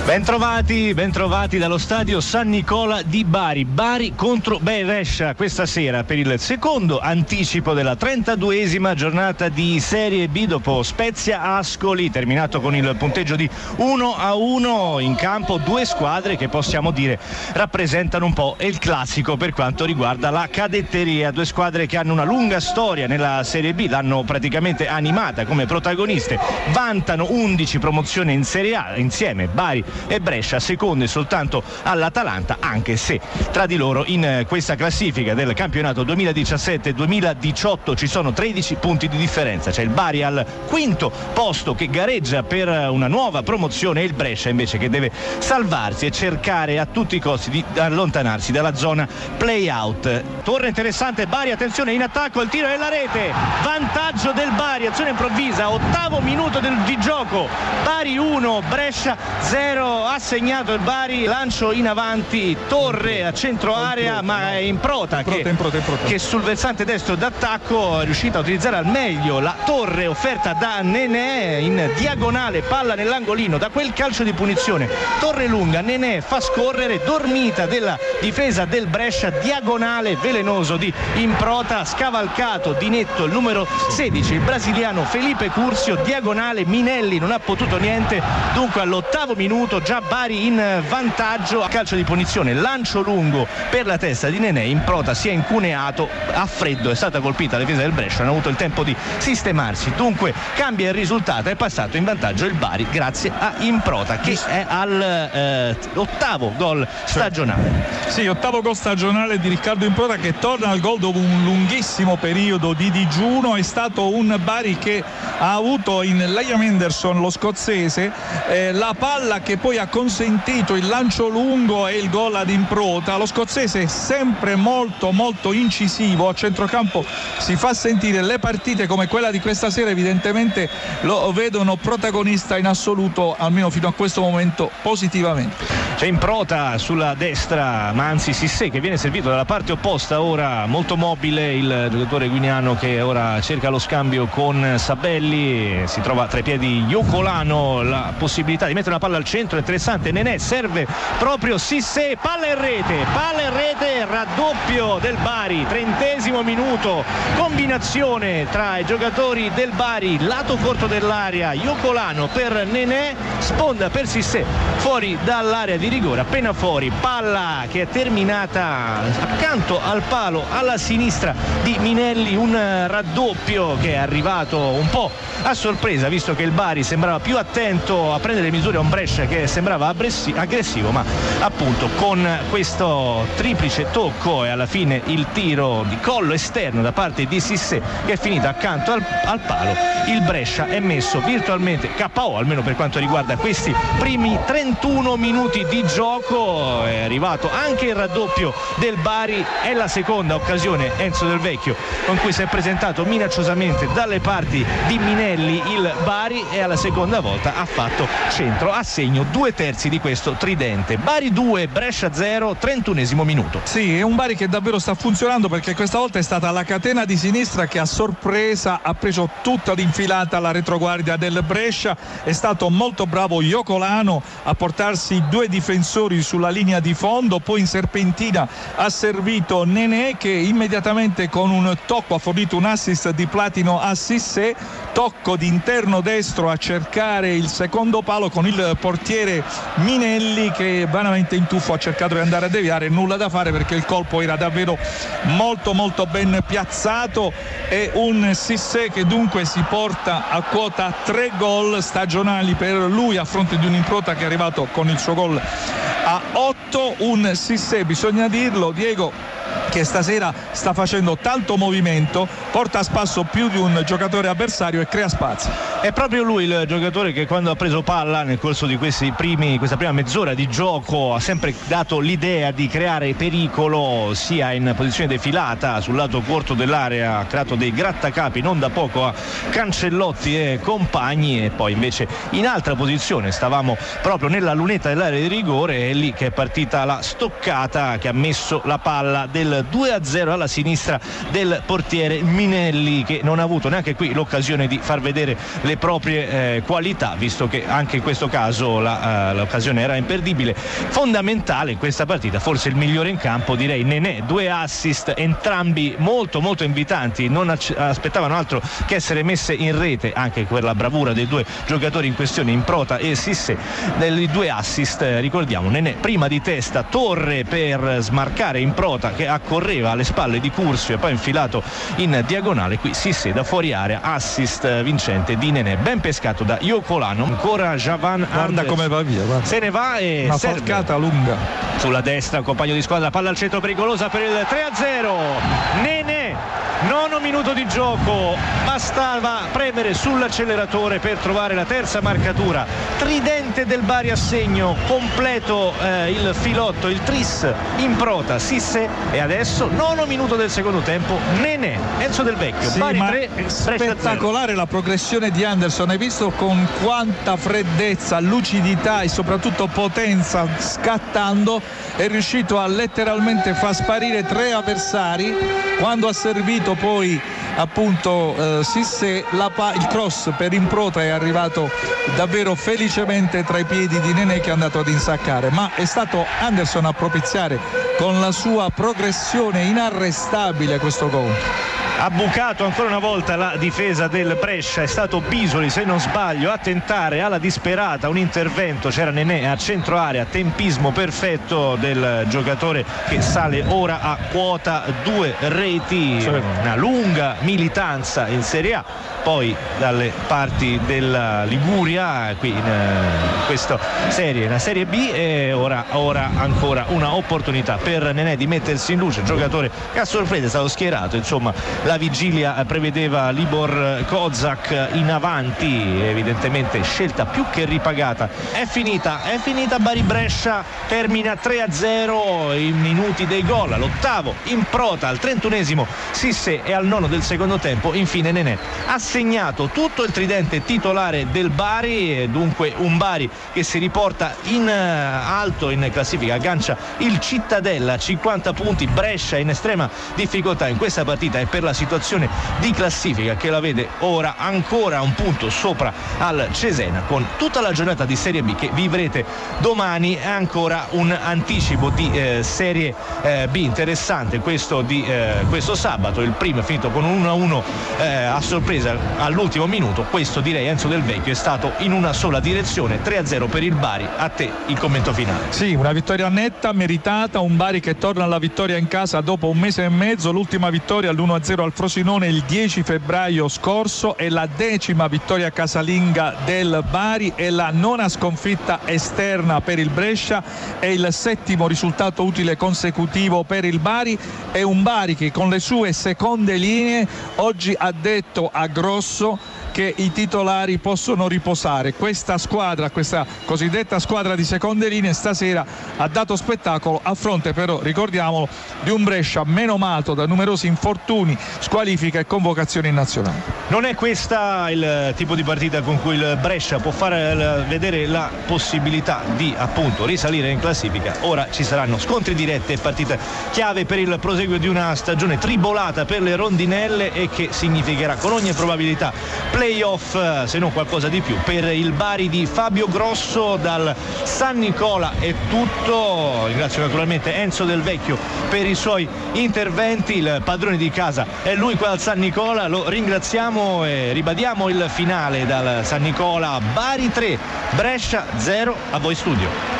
Bentrovati dallo stadio San Nicola di Bari. Bari contro Brescia questa sera per il secondo anticipo della 32esima giornata di Serie B dopo Spezia Ascoli, terminato con il punteggio di 1-1. In campo due squadre che possiamo dire rappresentano un po' il classico per quanto riguarda la cadetteria, due squadre che hanno una lunga storia nella Serie B, l'hanno praticamente animata come protagoniste, vantano 11 promozioni in Serie A insieme, Bari e Brescia seconde soltanto all'Atalanta, anche se tra di loro in questa classifica del campionato 2017-2018 ci sono 13 punti di differenza. C'è il Bari al quinto posto che gareggia per una nuova promozione e il Brescia invece che deve salvarsi e cercare a tutti i costi di allontanarsi dalla zona play-out. Torre interessante Bari, attenzione in attacco, il tiro nella rete, vantaggio del Bari, azione improvvisa, ottavo minuto di gioco, Bari 1 Brescia 0. Ha segnato il Bari, lancio in avanti, Torre a centro area, ma è Improta che sul versante destro d'attacco è riuscita a utilizzare al meglio la Torre offerta da Nenè in diagonale, palla nell'angolino, da quel calcio di punizione Torre lunga, Nenè fa scorrere, dormita della difesa del Brescia, diagonale velenoso di Improta, scavalcato di netto il numero 16, il brasiliano Felipe Curzio, diagonale Minelli non ha potuto niente, dunque all'ottavo minuto già Bari in vantaggio a calcio di punizione, lancio lungo per la testa di Nenè, Improta si è incuneato, a freddo è stata colpita la difesa del Brescia, hanno avuto il tempo di sistemarsi, dunque cambia il risultato, è passato in vantaggio il Bari grazie a Improta che è al ottavo gol stagionale. Sì, ottavo gol stagionale di Riccardo Improta che torna al gol dopo un lunghissimo periodo di digiuno. È stato un Bari che ha avuto in Liam Henderson, lo scozzese, la palla che poi ha consentito il lancio lungo e il gol ad Improta. Lo scozzese è sempre molto incisivo a centrocampo, si fa sentire. Le partite come quella di questa sera evidentemente lo vedono protagonista in assoluto, almeno fino a questo momento positivamente. C'è Improta sulla destra, ma anzi Sissé che viene servito dalla parte opposta, ora molto mobile il giocatore guineano che ora cerca lo scambio con Sabelli, si trova tra i piedi Iocolano, la possibilità di mettere una palla al centro, interessante, Nenè serve proprio Sissé, palla in rete, raddoppio del Bari, 30° minuto, combinazione tra i giocatori del Bari, lato corto dell'area, Iocolano per Nenè, sponda per Sissé, fuori dall'area di rigore, appena fuori, palla che è terminata accanto al palo alla sinistra di Minelli, un raddoppio che è arrivato un po' a sorpresa visto che il Bari sembrava più attento a prendere misure a un Brescia che sembrava aggressivo, ma appunto con questo triplice tocco e alla fine il tiro di collo esterno da parte di Sissé che è finito accanto al palo, il Brescia è messo virtualmente KO, almeno per quanto riguarda questi primi 31 minuti di gioco. È arrivato anche il raddoppio del Bari, è la seconda occasione Enzo Del Vecchio con cui si è presentato minacciosamente dalle parti di Minelli il Bari e alla seconda volta ha fatto centro a segno 2/3 di questo tridente. Bari 2 Brescia 0, 31° minuto. Sì, è un Bari che davvero sta funzionando perché questa volta è stata la catena di sinistra che a sorpresa ha preso tutta l'infilata alla retroguardia del Brescia, è stato molto bravo Iocolano a portarsi due difensori sulla linea di fondo, poi in serpentina ha servito Nenè che immediatamente con un tocco ha fornito un assist di platino a Sissé, tocco di interno destro a cercare il secondo palo con il portiere Minelli che vanamente in tuffo ha cercato di andare a deviare, nulla da fare perché il colpo era davvero molto ben piazzato. È un Sissé che dunque si porta a quota 3 gol stagionali per lui a fronte di un Improta che è arrivato con il suo gol a 8, un Sissé, bisogna dirlo Diego, che stasera sta facendo tanto movimento, porta a spasso più di un giocatore avversario e crea spazi. È proprio lui il giocatore che quando ha preso palla nel corso di questa prima mezz'ora di gioco ha sempre dato l'idea di creare pericolo, sia in posizione defilata sul lato corto dell'area, ha creato dei grattacapi non da poco a Cancellotti e compagni, e poi invece in altra posizione stavamo proprio nella lunetta dell'area di rigore, è lì che è partita la stoccata che ha messo la palla del 2-0 alla sinistra del portiere Minelli. Ninelli, che non ha avuto neanche qui l'occasione di far vedere le proprie qualità, visto che anche in questo caso l'occasione era imperdibile. Fondamentale in questa partita, forse il migliore in campo, direi Nené, 2 assist, entrambi molto molto invitanti, non aspettavano altro che essere messe in rete, anche per la bravura dei due giocatori in questione, Improta e Cissé. Dei 2 assist, ricordiamo, Nené prima di testa, torre per smarcare Improta che accorreva alle spalle di Curzio e poi infilato in diagonale. Qui Cissé da fuori area, assist vincente di Nené, ben pescato da Iocolano. Ancora Javan Guarda Anders, come va via, guarda. se ne va e una serve falcata lunga sulla destra, compagno di squadra, palla al centro pericolosa per il 3-0. Nené, 9 minuto di gioco, bastava premere sull'acceleratore per trovare la terza marcatura. Tridente del Bari a segno, completo il filotto, il tris Improta, Cissé, e adesso 9 minuto del secondo tempo, Nené, Enzo Del Vecchio, sì, Bari ma 3, spettacolare la progressione di Anderson. Hai visto con quanta freddezza, lucidità e soprattutto potenza, scattando è riuscito a letteralmente far sparire 3 avversari. Quando ha servito poi appunto Cissé, il cross per Improta è arrivato davvero felicemente tra i piedi di Nené, che è andato ad insaccare, ma è stato Anderson a propiziare con la sua progressione inarrestabile questo gol. Ha bucato ancora una volta la difesa del Brescia, è stato Pisoli, se non sbaglio, a tentare alla disperata un intervento. C'era Nené a centro area, tempismo perfetto del giocatore che sale ora a quota 2 reti, una lunga militanza in Serie A, poi dalle parti della Liguria, qui in questa serie, una Serie B, e ora ancora una opportunità per Nené di mettersi in luce, giocatore che a sorpresa è stato schierato, insomma la vigilia prevedeva Libor Kozak in avanti, evidentemente scelta più che ripagata. È finita Bari Brescia, termina 3-0, i minuti dei gol, all'8° Improta, al 31° Cissé e al 9° del secondo tempo infine Nené. Ha segnato tutto il tridente titolare del Bari, e dunque un Bari che si riporta in alto in classifica, aggancia il Cittadella, 50 punti, Brescia in estrema difficoltà in questa partita e per la situazione di classifica che la vede ora ancora un punto sopra al Cesena, con tutta la giornata di Serie B che vivrete domani, e ancora un anticipo di Serie B interessante questo di questo sabato. Il primo è finito con un 1-1 a sorpresa all'ultimo minuto, questo direi Enzo Del Vecchio è stato in una sola direzione, 3-0 per il Bari. A te il commento finale. Sì, una vittoria netta, meritata, un Bari che torna alla vittoria in casa dopo un mese e mezzo, l'ultima vittoria all'1-0 al Frosinone il 10 febbraio scorso, è la 10ª vittoria casalinga del Bari, è la 9ª sconfitta esterna per il Brescia, è il 7° risultato utile consecutivo per il Bari. È un Bari che con le sue seconde linee oggi ha detto a Grosso che i titolari possono riposare. Questa squadra, questa cosiddetta squadra di seconde linee, stasera ha dato spettacolo, a fronte però, ricordiamolo, di un Brescia menomato da numerosi infortuni, squalifica e convocazioni in nazionale. Non è questa il tipo di partita con cui il Brescia può fare vedere la possibilità di appunto risalire in classifica. Ora ci saranno scontri diretti e partite chiave per il proseguio di una stagione tribolata per le rondinelle, e che significherà con ogni probabilità playoff, se non qualcosa di più, per il Bari di Fabio Grosso. Dal San Nicola è tutto, ringrazio naturalmente Enzo Del Vecchio per i suoi interventi, il padrone di casa è lui qua al San Nicola, lo ringraziamo e ribadiamo il finale dal San Nicola. Bari 3, Brescia 0, a voi studio.